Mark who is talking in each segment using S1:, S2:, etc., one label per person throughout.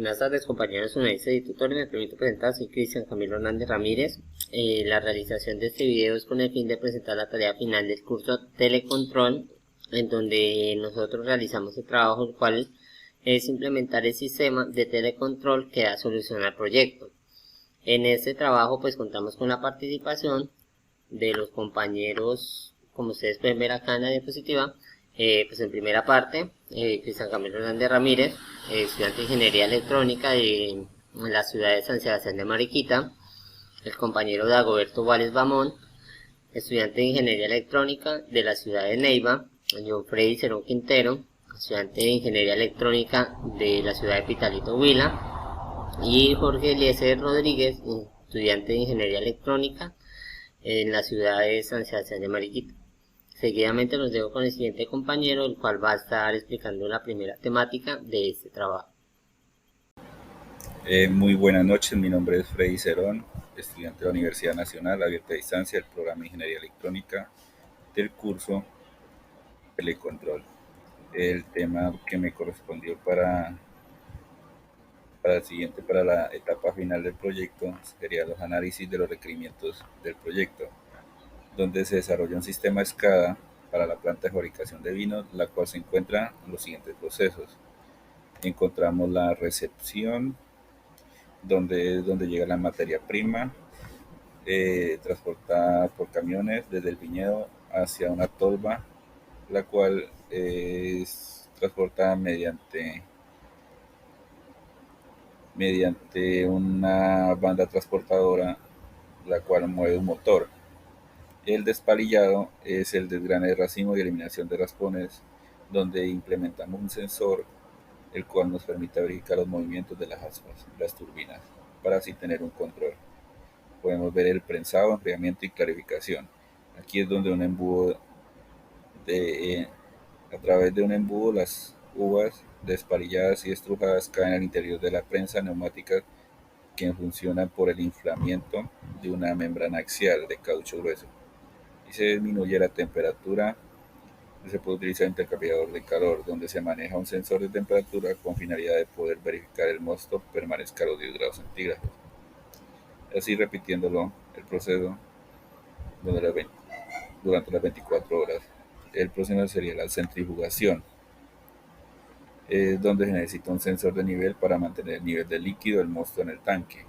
S1: Buenas tardes, compañeros analistas y tutores. Me permito presentar, soy Cristian Camilo Hernández Ramírez. La realización de este video es con el fin de presentar la tarea final del curso Telecontrol, en donde nosotros realizamos el trabajo, el cual es implementar el sistema de telecontrol que da solución al proyecto. En este trabajo pues contamos con la participación de los compañeros, como ustedes pueden ver acá en la diapositiva. Pues en primera parte, Cristian Camilo Hernández Ramírez, estudiante de Ingeniería Electrónica de la ciudad de San Sebastián de Mariquita. El compañero Dagoberto Vales Bamón, estudiante de Ingeniería Electrónica de la ciudad de Neiva. John Freddy Cerón Quintero, estudiante de Ingeniería Electrónica de la ciudad de Pitalito, Huila. Y Jorge Eliezer Rodríguez, estudiante de Ingeniería Electrónica en la ciudad de San Sebastián de Mariquita. Seguidamente los dejo con el siguiente compañero, el cual va a estar explicando la primera temática de este trabajo.
S2: Muy buenas noches, mi nombre es Freddy Cerón, estudiante de la Universidad Nacional Abierta a Distancia del programa de Ingeniería Electrónica del curso Telecontrol. El tema que me correspondió para la etapa final del proyecto sería los análisis de los requerimientos del proyecto, donde se desarrolla un sistema SCADA para la planta de fabricación de vinos, la cual se encuentra en los siguientes procesos. Encontramos la recepción, donde es donde llega la materia prima, transportada por camiones desde el viñedo hacia una tolva, la cual es transportada mediante una banda transportadora, la cual mueve un motor. El despalillado es el desgrane de racimo y eliminación de raspones, donde implementamos un sensor el cual nos permite verificar los movimientos de las aspas, las turbinas, para así tener un control. Podemos ver el prensado, enfriamiento y clarificación. Aquí es donde un embudo a través de un embudo las uvas despalilladas y estrujadas caen al interior de la prensa neumática, que funciona por el inflamiento de una membrana axial de caucho grueso, y se disminuye la temperatura. Se puede utilizar intercambiador de calor, donde se maneja un sensor de temperatura con finalidad de poder verificar el mosto permanezca a los 10 grados centígrados. Así repitiéndolo el proceso durante las 24 horas. El proceso sería la centrifugación, donde se necesita un sensor de nivel para mantener el nivel de líquido del mosto en el tanque,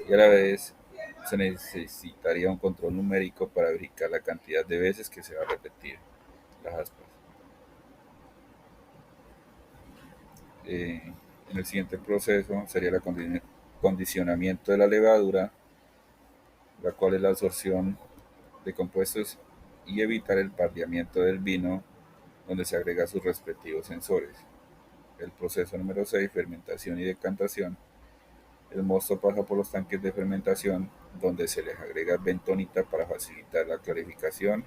S2: y a la vez se necesitaría un control numérico para verificar la cantidad de veces que se va a repetir las aspas. En el siguiente proceso sería el condicionamiento de la levadura, la cual es la absorción de compuestos, y evitar el pardeamiento del vino, donde se agrega sus respectivos sensores. El proceso número 6, fermentación y decantación. El mosto pasa por los tanques de fermentación, donde se les agrega bentonita para facilitar la clarificación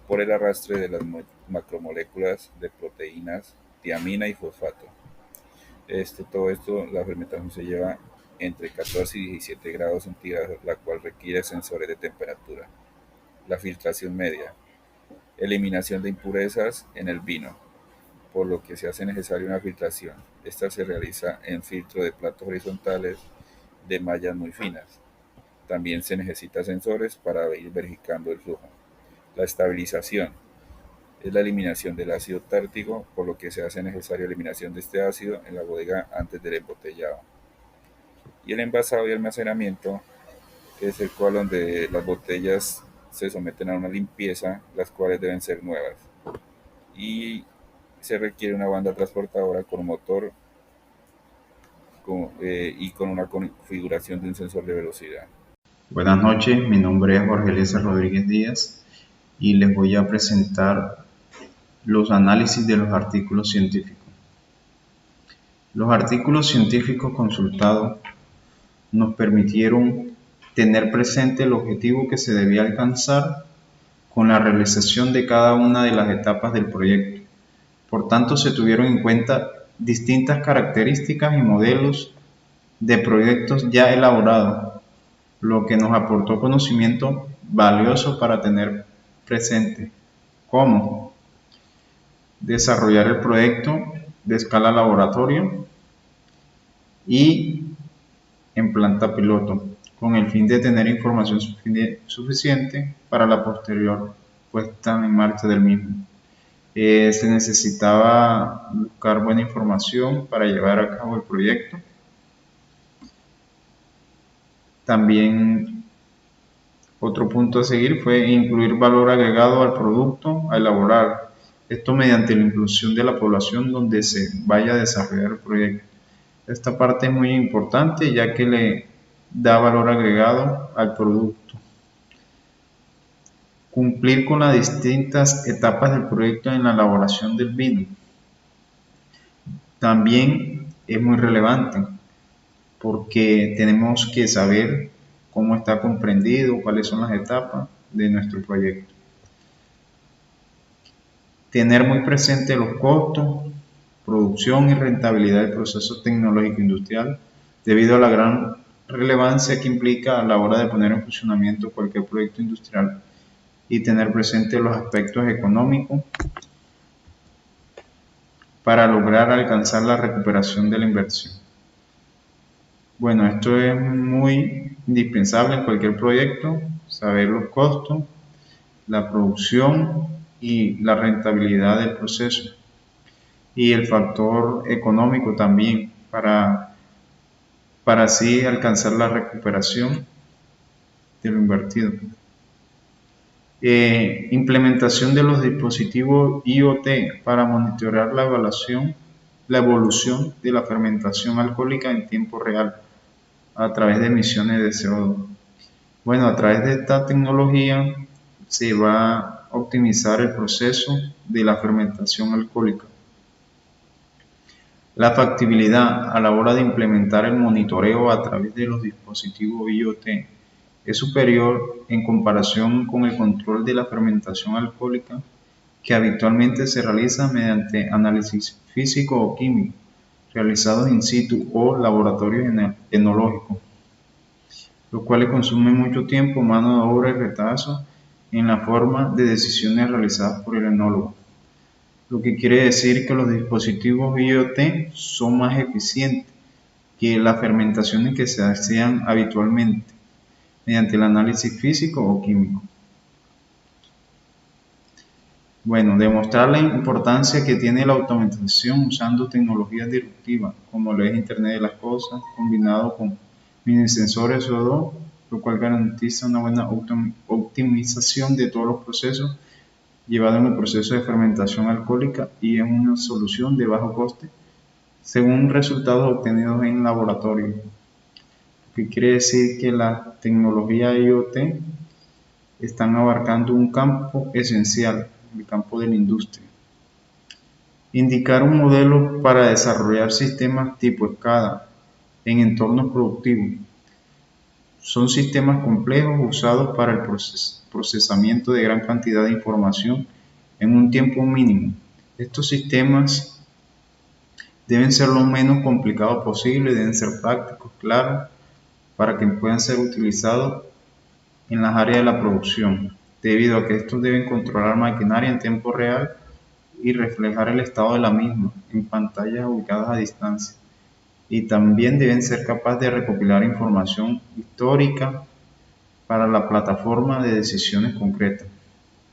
S2: por el arrastre de las macromoléculas de proteínas, tiamina y fosfato. Todo esto, la fermentación se lleva entre 14 y 17 grados centígrados, la cual requiere sensores de temperatura. La filtración media, eliminación de impurezas en el vino, por lo que se hace necesaria una filtración. Esta se realiza en filtro de platos horizontales de mallas muy finas. También se necesita sensores para ir verificando el flujo. La estabilización es la eliminación del ácido tártico, por lo que se hace necesaria eliminación de este ácido en la bodega antes del embotellado. Y el envasado y almacenamiento es el cual donde las botellas se someten a una limpieza, las cuales deben ser nuevas. Y se requiere una banda transportadora con motor y con una configuración de un sensor de velocidad.
S3: Buenas noches, mi nombre es Jorge Eliezer Rodríguez Díaz y les voy a presentar los análisis de los artículos científicos. Los artículos científicos consultados nos permitieron tener presente el objetivo que se debía alcanzar con la realización de cada una de las etapas del proyecto. Por tanto, se tuvieron en cuenta distintas características y modelos de proyectos ya elaborados, lo que nos aportó conocimiento valioso para tener presente, como desarrollar el proyecto de escala laboratorio, y en planta piloto, con el fin de tener información suficiente para la posterior puesta en marcha del mismo. Se necesitaba buscar buena información para llevar a cabo el proyecto. También otro punto a seguir fue incluir valor agregado al producto a elaborar. Esto mediante la inclusión de la población donde se vaya a desarrollar el proyecto. Esta parte es muy importante ya que le da valor agregado al producto. Cumplir con las distintas etapas del proyecto en la elaboración del vino también es muy relevante porque tenemos que saber cómo está comprendido, cuáles son las etapas de nuestro proyecto. Tener muy presente los costos, producción y rentabilidad del proceso tecnológico industrial debido a la gran relevancia que implica a la hora de poner en funcionamiento cualquier proyecto industrial y tener presente los aspectos económicos para lograr alcanzar la recuperación de la inversión. Bueno, esto es muy indispensable en cualquier proyecto, saber los costos, la producción y la rentabilidad del proceso y el factor económico también para así alcanzar la recuperación de lo invertido. Implementación de los dispositivos IoT para monitorear la evolución de la fermentación alcohólica en tiempo real a través de emisiones de CO2. Bueno, a través de esta tecnología se va a optimizar el proceso de la fermentación alcohólica. La factibilidad a la hora de implementar el monitoreo a través de los dispositivos IoT es superior en comparación con el control de la fermentación alcohólica que habitualmente se realiza mediante análisis físico o químico realizados in situ o laboratorios enológicos, los cuales consumen mucho tiempo, mano de obra y retraso en la forma de decisiones realizadas por el enólogo. Lo que quiere decir que los dispositivos IoT son más eficientes que las fermentaciones que se hacían habitualmente mediante el análisis físico o químico. Bueno, demostrar la importancia que tiene la automatización usando tecnologías disruptivas como lo es Internet de las Cosas, combinado con minisensores CO2, lo cual garantiza una buena optimización de todos los procesos llevado en el proceso de fermentación alcohólica y en una solución de bajo coste según resultados obtenidos en laboratorio. Lo que quiere decir que las tecnologías IoT están abarcando un campo esencial, el campo de la industria. Indicar un modelo para desarrollar sistemas tipo SCADA en entornos productivos. Son sistemas complejos usados para el procesamiento de gran cantidad de información en un tiempo mínimo. Estos sistemas deben ser lo menos complicados posible, deben ser prácticos, claros, para que puedan ser utilizados en las áreas de la producción, debido a que estos deben controlar maquinaria en tiempo real y reflejar el estado de la misma en pantallas ubicadas a distancia. Y también deben ser capaces de recopilar información histórica para la plataforma de decisiones concretas,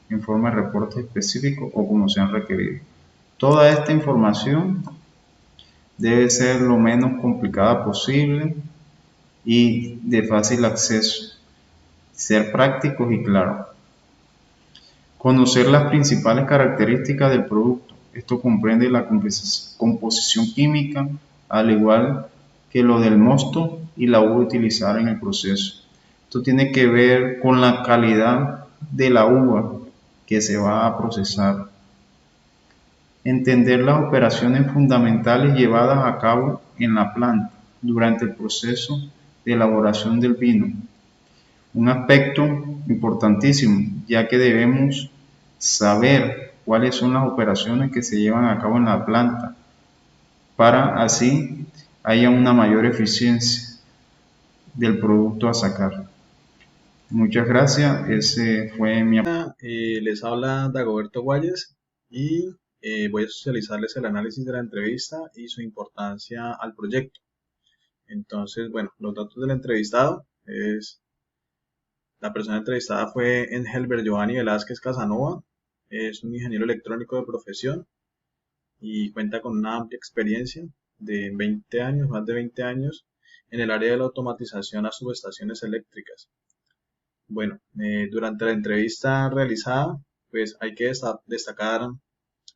S3: en forma de reportes específicos o como sean requeridos. Toda esta información debe ser lo menos complicada posible y de fácil acceso, ser prácticos y claros. Conocer las principales características del producto. Esto comprende la composición química, al igual que lo del mosto y la uva utilizada en el proceso. Esto tiene que ver con la calidad de la uva que se va a procesar. Entender las operaciones fundamentales llevadas a cabo en la planta durante el proceso de elaboración del vino. Un aspecto importantísimo, ya que debemos saber cuáles son las operaciones que se llevan a cabo en la planta para así haya una mayor eficiencia del producto a sacar. Muchas gracias, ese fue mi
S4: Les habla Dagoberto Guayes y voy a socializarles el análisis de la entrevista y su importancia al proyecto. Entonces, bueno, los datos del entrevistado la persona entrevistada fue Engelbert Giovanni Velázquez Casanova, es un ingeniero electrónico de profesión y cuenta con una amplia experiencia de 20 años, más de 20 años, en el área de la automatización a subestaciones eléctricas. Bueno, durante la entrevista realizada, pues hay que destacar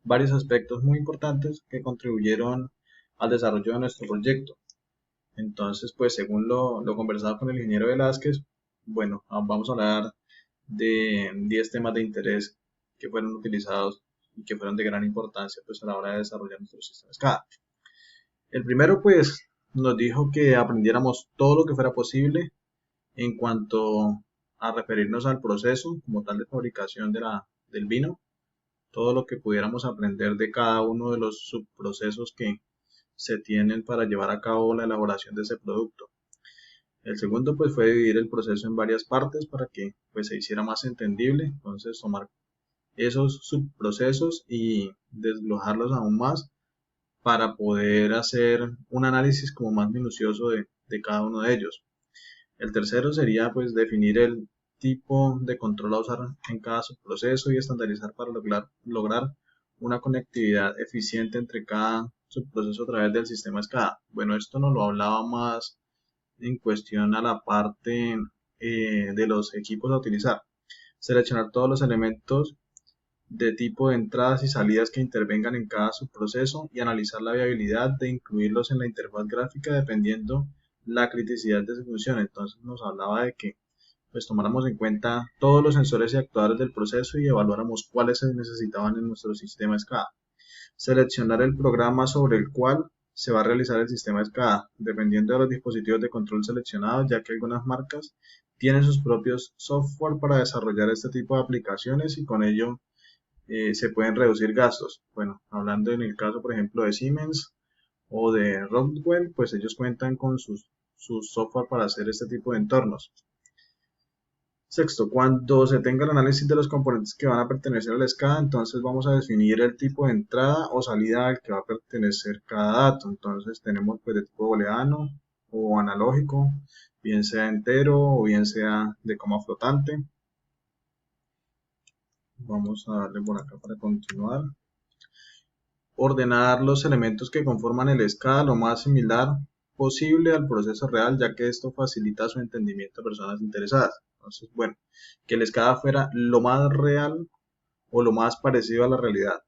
S4: varios aspectos muy importantes que contribuyeron al desarrollo de nuestro proyecto. Entonces, pues según lo conversado con el ingeniero Velázquez, bueno, vamos a hablar de 10 temas de interés que fueron utilizados y que fueron de gran importancia pues a la hora de desarrollar nuestros sistemas SCADA. El primero pues nos dijo que aprendiéramos todo lo que fuera posible en cuanto a referirnos al proceso como tal de fabricación del vino, todo lo que pudiéramos aprender de cada uno de los subprocesos que se tienen para llevar a cabo la elaboración de ese producto. El segundo pues fue dividir el proceso en varias partes para que pues se hiciera más entendible, entonces tomar esos subprocesos y desglojarlos aún más para poder hacer un análisis como más minucioso de cada uno de ellos. El tercero sería pues definir el tipo de control a usar en cada subproceso y estandarizar para lograr una conectividad eficiente entre cada subproceso a través del sistema SCADA. Bueno, esto nos lo hablaba más en cuestión a la parte de los equipos a utilizar. Seleccionar todos los elementos de tipo de entradas y salidas que intervengan en cada subproceso y analizar la viabilidad de incluirlos en la interfaz gráfica dependiendo la criticidad de su función. Entonces nos hablaba de que pues tomáramos en cuenta todos los sensores y actuadores del proceso y evaluáramos cuáles se necesitaban en nuestro sistema SCADA. Seleccionar el programa sobre el cual se va a realizar el sistema SCADA, dependiendo de los dispositivos de control seleccionados, ya que algunas marcas tienen sus propios software para desarrollar este tipo de aplicaciones y con ello se pueden reducir gastos. Bueno, hablando en el caso, por ejemplo, de Siemens o de Rockwell, pues ellos cuentan con sus software para hacer este tipo de entornos. Sexto, cuando se tenga el análisis de los componentes que van a pertenecer al SCADA, entonces vamos a definir el tipo de entrada o salida al que va a pertenecer cada dato. Entonces tenemos pues de tipo booleano o analógico, bien sea entero o bien sea de coma flotante. Vamos a darle por acá para continuar. Ordenar los elementos que conforman el SCADA lo más similar posible al proceso real, ya que esto facilita su entendimiento a personas interesadas. Entonces, bueno, que el SCADA fuera lo más real o lo más parecido a la realidad.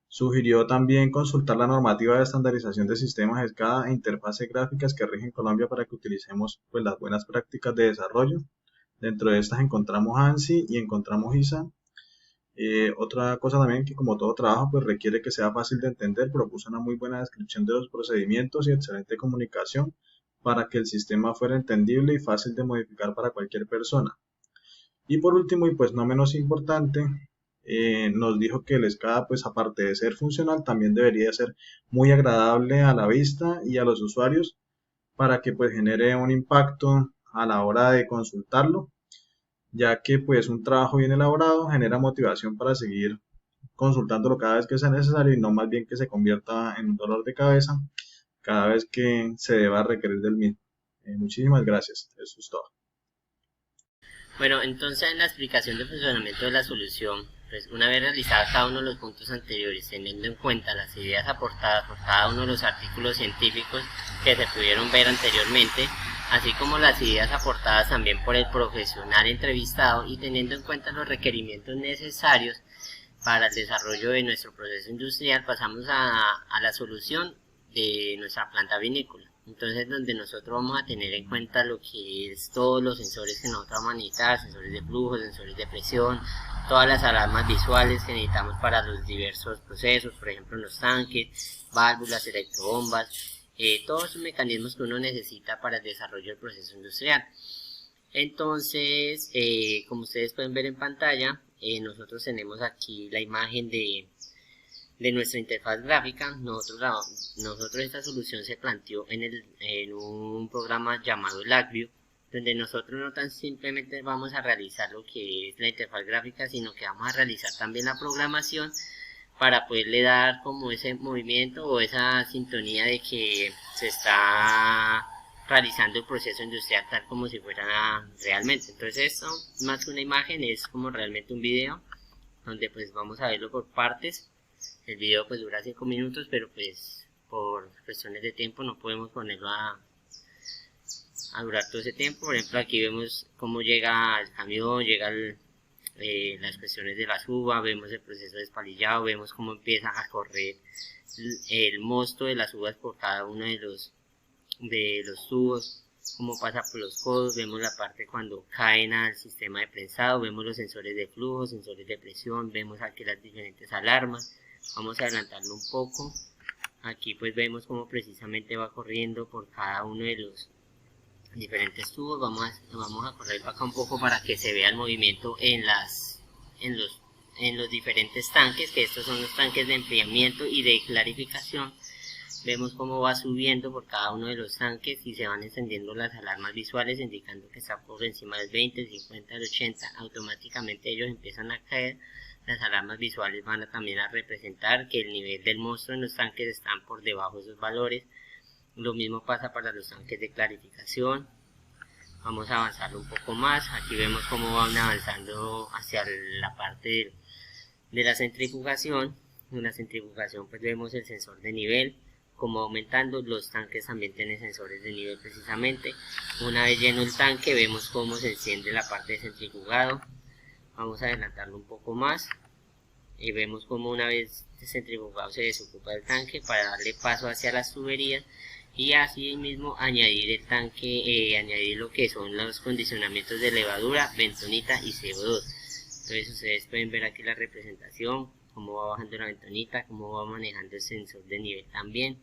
S4: Sugirió también consultar la normativa de estandarización de sistemas SCADA e interfaces gráficas que rigen Colombia para que utilicemos pues, las buenas prácticas de desarrollo. Dentro de estas encontramos ANSI y encontramos ISA. Otra cosa también que como todo trabajo pues requiere que sea fácil de entender, propuso una muy buena descripción de los procedimientos y excelente comunicación para que el sistema fuera entendible y fácil de modificar para cualquier persona. Y por último y pues no menos importante, nos dijo que el SCADA pues aparte de ser funcional también debería ser muy agradable a la vista y a los usuarios para que pues genere un impacto a la hora de consultarlo, ya que pues un trabajo bien elaborado genera motivación para seguir consultándolo cada vez que sea necesario y no más bien que se convierta en un dolor de cabeza cada vez que se deba requerir del mismo. Muchísimas gracias, eso es todo.
S1: Bueno, entonces en la explicación del funcionamiento de la solución, pues una vez realizados cada uno de los puntos anteriores, teniendo en cuenta las ideas aportadas por cada uno de los artículos científicos que se pudieron ver anteriormente, así como las ideas aportadas también por el profesional entrevistado y teniendo en cuenta los requerimientos necesarios para el desarrollo de nuestro proceso industrial, pasamos a la solución de nuestra planta vinícola. Entonces, donde nosotros vamos a tener en cuenta lo que es todos los sensores que nosotros vamos a necesitar, sensores de flujo, sensores de presión, todas las alarmas visuales que necesitamos para los diversos procesos, por ejemplo los tanques, válvulas, electrobombas, todos esos mecanismos que uno necesita para el desarrollo del proceso industrial. Entonces, como ustedes pueden ver en pantalla, nosotros tenemos aquí la imagen de nuestra interfaz gráfica. Nosotros esta solución se planteó en un programa llamado LabVIEW, donde nosotros no tan simplemente vamos a realizar lo que es la interfaz gráfica, sino que vamos a realizar también la programación para poderle dar como ese movimiento o esa sintonía de que se está realizando el proceso industrial tal como si fuera realmente. Entonces esto, más que una imagen, es como realmente un video donde pues vamos a verlo por partes. El video pues dura 5 minutos, pero pues por cuestiones de tiempo no podemos ponerlo a durar todo ese tiempo. Por ejemplo, aquí vemos cómo llega el camión, las cuestiones de las uvas, vemos el proceso de espalillado, vemos cómo empieza a correr el mosto de las uvas por cada uno de los tubos, cómo pasa por los codos, vemos la parte cuando caen al sistema de prensado, vemos los sensores de flujo, sensores de presión, vemos aquí las diferentes alarmas. Vamos a adelantarlo un poco. Aquí pues vemos cómo precisamente va corriendo por cada uno de los diferentes tubos. Vamos a correr acá un poco para que se vea el movimiento en los diferentes tanques, que estos son los tanques de enfriamiento y de clarificación. Vemos cómo va subiendo por cada uno de los tanques y se van encendiendo las alarmas visuales indicando que está por encima del 20, el 50, el 80. Automáticamente ellos empiezan a caer. Las alarmas visuales van también a representar que el nivel del monstruo en los tanques están por debajo de esos valores. Lo mismo pasa para los tanques de clarificación. Vamos a avanzar un poco más. Aquí vemos cómo van avanzando hacia la parte de la centrifugación. En la centrifugación pues vemos el sensor de nivel, como aumentando. Los tanques también tienen sensores de nivel precisamente. Una vez lleno el tanque vemos cómo se enciende la parte de centrifugado. Vamos a adelantarlo un poco más y vemos como una vez centrifugado se desocupa el tanque para darle paso hacia las tuberías y así mismo añadir el tanque, añadir lo que son los condicionamientos de levadura, bentonita y CO2. Entonces ustedes pueden ver aquí la representación, cómo va bajando la bentonita, cómo va manejando el sensor de nivel también.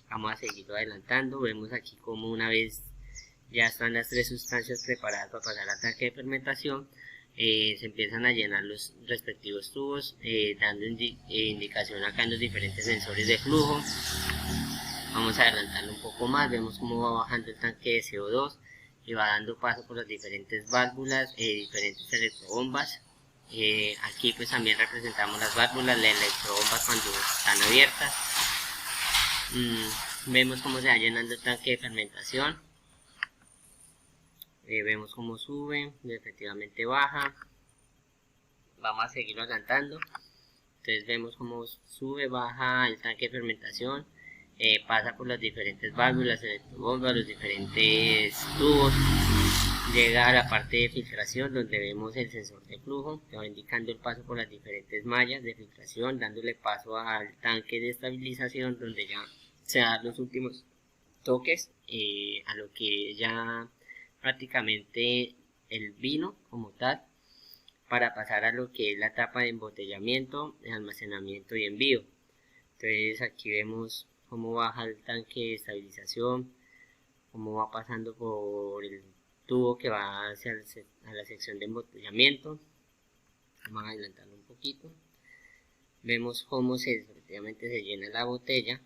S1: Vamos a seguirlo adelantando. Vemos aquí como una vez ya están las 3 sustancias preparadas para pasar al tanque de fermentación, se empiezan a llenar los respectivos tubos, dando indicación acá en los diferentes sensores de flujo. Vamos a adelantarlo un poco más. Vemos cómo va bajando el tanque de CO2 y va dando paso por las diferentes válvulas, diferentes electrobombas. Aquí pues también representamos las válvulas, las electrobombas cuando están abiertas. Vemos cómo se va llenando el tanque de fermentación. Vemos cómo sube y efectivamente baja. Vamos a seguirlo adelantando. Entonces vemos cómo sube, baja el tanque de fermentación, pasa por las diferentes válvulas, electrobombas, los diferentes tubos, llega a la parte de filtración donde vemos el sensor de flujo que va indicando el paso por las diferentes mallas de filtración, dándole paso al tanque de estabilización donde ya se dan los últimos toques a lo que ya prácticamente el vino como tal, para pasar a lo que es la etapa de embotellamiento, almacenamiento y envío. Entonces aquí vemos cómo baja el tanque de estabilización, cómo va pasando por el tubo que va hacia a la sección de embotellamiento. Vamos a adelantarlo un poquito. Vemos cómo efectivamente se llena la botella.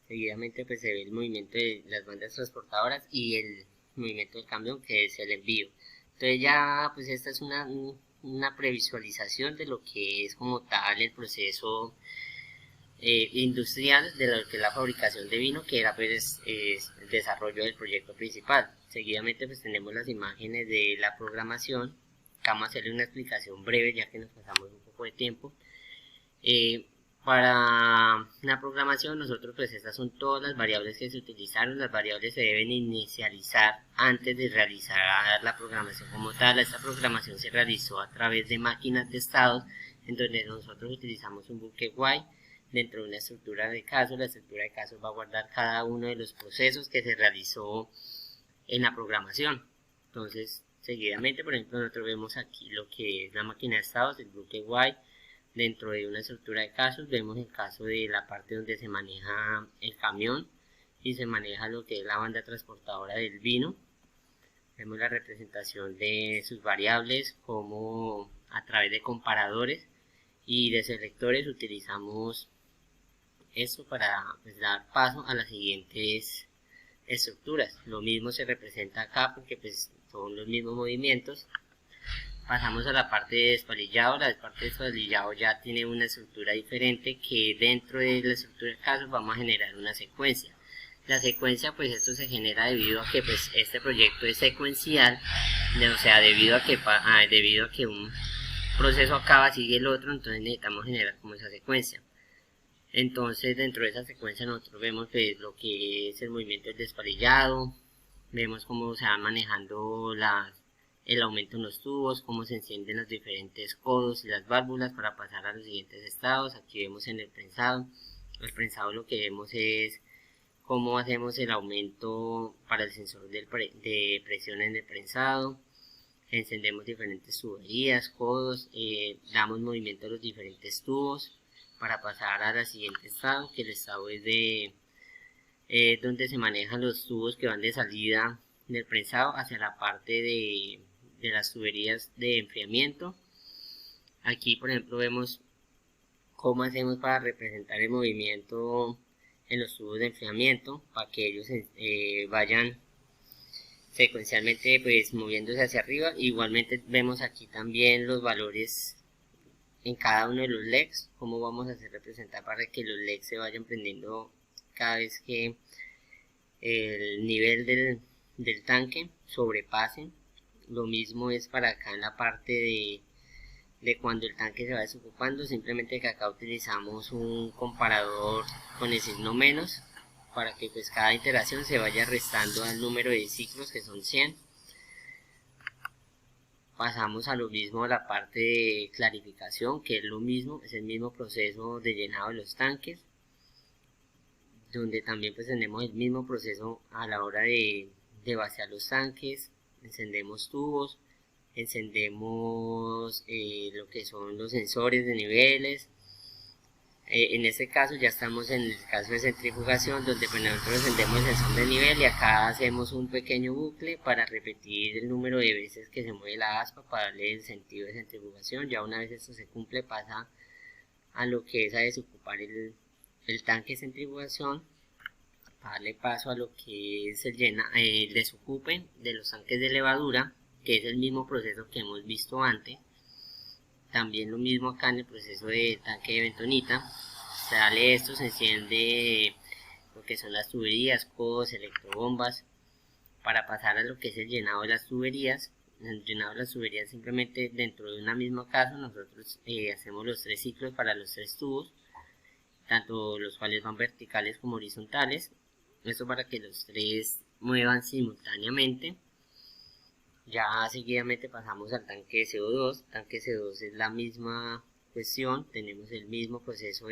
S1: Seguidamente pues se ve el movimiento de las bandas transportadoras y el movimiento del camión, que es el envío. Entonces ya pues esta es una previsualización de lo que es como tal el proceso industrial de lo que es la fabricación de vino, que era pues el desarrollo del proyecto principal. Seguidamente pues tenemos las imágenes de la programación. Vamos a hacerle una explicación breve ya que nos pasamos un poco de tiempo. Para la programación nosotros pues estas son todas las variables que se utilizaron. Las variables se deben inicializar antes de realizar la programación como tal. Esta programación se realizó a través de máquinas de estados en donde nosotros utilizamos un buque while dentro de una estructura de casos. La estructura de casos va a guardar cada uno de los procesos que se realizó en la programación. Entonces seguidamente, por ejemplo, nosotros vemos aquí lo que es la máquina de estados, el buque while. Dentro de una estructura de casos vemos el caso de la parte donde se maneja el camión y se maneja lo que es la banda transportadora del vino. Vemos la representación de sus variables, como a través de comparadores y de selectores utilizamos esto para pues, dar paso a las siguientes estructuras. Lo mismo se representa acá porque pues son los mismos movimientos. Pasamos a la parte de despalillado. La parte de despalillado ya tiene una estructura diferente, que dentro de la estructura de casos vamos a generar una secuencia. La secuencia, pues esto se genera debido a que pues este proyecto es secuencial, o sea, debido a que un proceso acaba, sigue el otro, entonces necesitamos generar como esa secuencia. Entonces dentro de esa secuencia nosotros vemos pues lo que es el movimiento del despalillado, vemos cómo se va manejando el aumento en los tubos, cómo se encienden los diferentes codos y las válvulas para pasar a los siguientes estados. Aquí vemos en el prensado lo que vemos es cómo hacemos el aumento para el sensor de presión en el prensado. Encendemos diferentes tuberías, codos, damos movimiento a los diferentes tubos para pasar al siguiente estado, que el estado es donde se manejan los tubos que van de salida del prensado hacia la parte de las tuberías de enfriamiento. Aquí por ejemplo vemos cómo hacemos para representar el movimiento en los tubos de enfriamiento, para que ellos vayan secuencialmente pues moviéndose hacia arriba. Igualmente vemos aquí también los valores en cada uno de los LEDs, cómo vamos a hacer representar para que los LEDs se vayan prendiendo cada vez que el nivel del tanque sobrepase. Lo mismo es para acá en la parte de cuando el tanque se va desocupando, simplemente que acá utilizamos un comparador con el signo menos para que pues cada iteración se vaya restando al número de ciclos, que son 100. Pasamos a lo mismo a la parte de clarificación, que es lo mismo, es el mismo proceso de llenado de los tanques, donde también pues tenemos el mismo proceso a la hora de vaciar los tanques. Encendemos tubos, encendemos lo que son los sensores de niveles. En este caso ya estamos en el caso de centrifugación, donde pues nosotros encendemos el sensor de nivel y acá hacemos un pequeño bucle para repetir el número de veces que se mueve la aspa para darle el sentido de centrifugación. Ya una vez esto se cumple, pasa a lo que es a desocupar el tanque de centrifugación, para darle paso a lo que es el desocupe de los tanques de levadura, que es el mismo proceso que hemos visto antes. También lo mismo acá en el proceso de tanque de bentonita. Sale esto, se enciende lo que son las tuberías, codos, electrobombas, para pasar a lo que es el llenado de las tuberías. El llenado de las tuberías, simplemente dentro de una misma casa nosotros hacemos los 3 ciclos para los 3 tubos, tanto los cuales van verticales como horizontales. Esto para que los 3 muevan simultáneamente. Ya seguidamente pasamos al tanque de CO2. Tanque de CO2 es la misma cuestión, tenemos el mismo proceso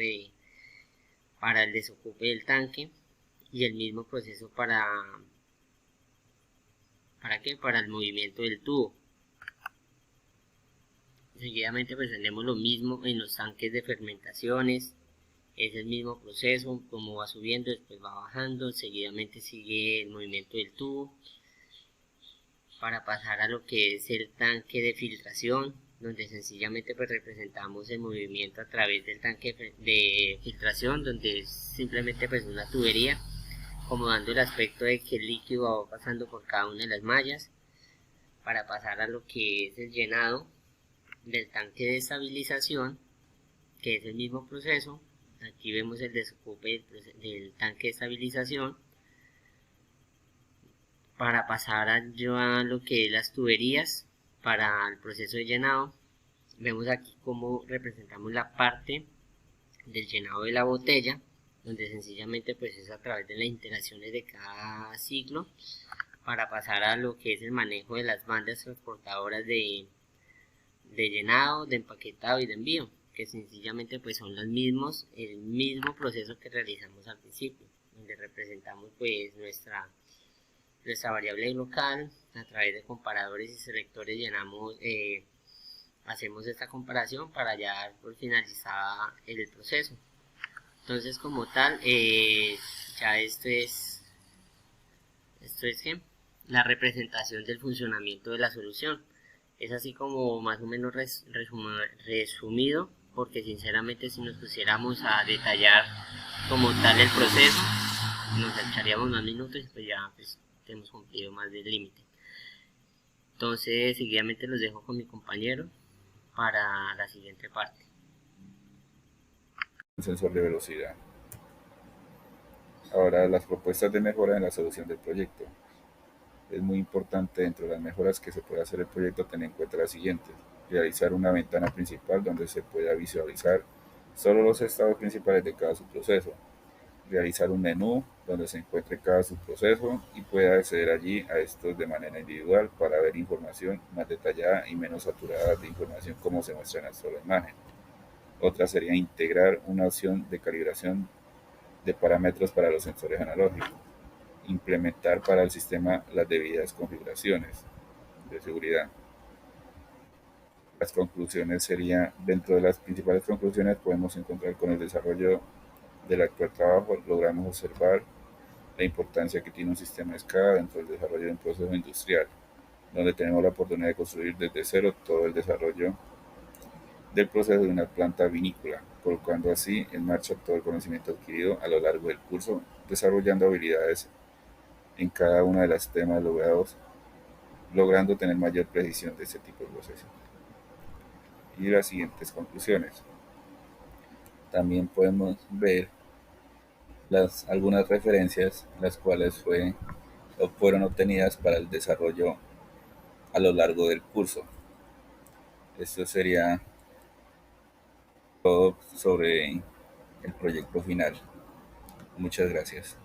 S1: para el desocupe del tanque y el mismo proceso para el movimiento del tubo. Seguidamente pues tenemos lo mismo en los tanques de fermentaciones, es el mismo proceso, como va subiendo después va bajando, seguidamente sigue el movimiento del tubo, para pasar a lo que es el tanque de filtración, donde sencillamente pues representamos el movimiento a través del tanque de filtración, donde es simplemente pues una tubería, como dando el aspecto de que el líquido va pasando por cada una de las mallas, para pasar a lo que es el llenado del tanque de estabilización, que es el mismo proceso. Aquí vemos el desocupe del tanque de estabilización, para pasar a lo que es las tuberías para el proceso de llenado. Vemos aquí cómo representamos la parte del llenado de la botella, donde sencillamente pues es a través de las interacciones de cada ciclo, para pasar a lo que es el manejo de las bandas transportadoras de llenado, de empaquetado y de envío, que sencillamente pues son el mismo proceso que realizamos al principio, donde representamos pues nuestra variable local. A través de comparadores y selectores hacemos esta comparación para ya dar por finalizada el proceso. Entonces como tal ya esto es la representación del funcionamiento de la solución. Es así como más o menos resumido, porque sinceramente si nos pusiéramos a detallar como tal el proceso nos echaríamos más minutos y pues ya pues hemos cumplido más del límite. Entonces, seguidamente los dejo con mi compañero para la siguiente parte.
S2: Un sensor de velocidad. Ahora, las propuestas de mejora en la solución del proyecto. Es muy importante dentro de las mejoras que se puede hacer el proyecto tener en cuenta las siguientes. Realizar una ventana principal donde se pueda visualizar solo los estados principales de cada subproceso. Realizar un menú donde se encuentre cada subproceso y pueda acceder allí a estos de manera individual para ver información más detallada y menos saturada de información como se muestra en la sola imagen. Otra sería integrar una opción de calibración de parámetros para los sensores analógicos. Implementar para el sistema las debidas configuraciones de seguridad. Las conclusiones serían, dentro de las principales conclusiones podemos encontrar con el desarrollo del actual trabajo, logramos observar la importancia que tiene un sistema de escala dentro del desarrollo de un proceso industrial, donde tenemos la oportunidad de construir desde cero todo el desarrollo del proceso de una planta vinícola, colocando así en marcha todo el conocimiento adquirido a lo largo del curso, desarrollando habilidades en cada una de las temas logrados, logrando tener mayor precisión de este tipo de procesos. Y las siguientes conclusiones. También podemos ver algunas referencias, las cuales fueron obtenidas para el desarrollo a lo largo del curso. Esto sería todo sobre el proyecto final. Muchas gracias.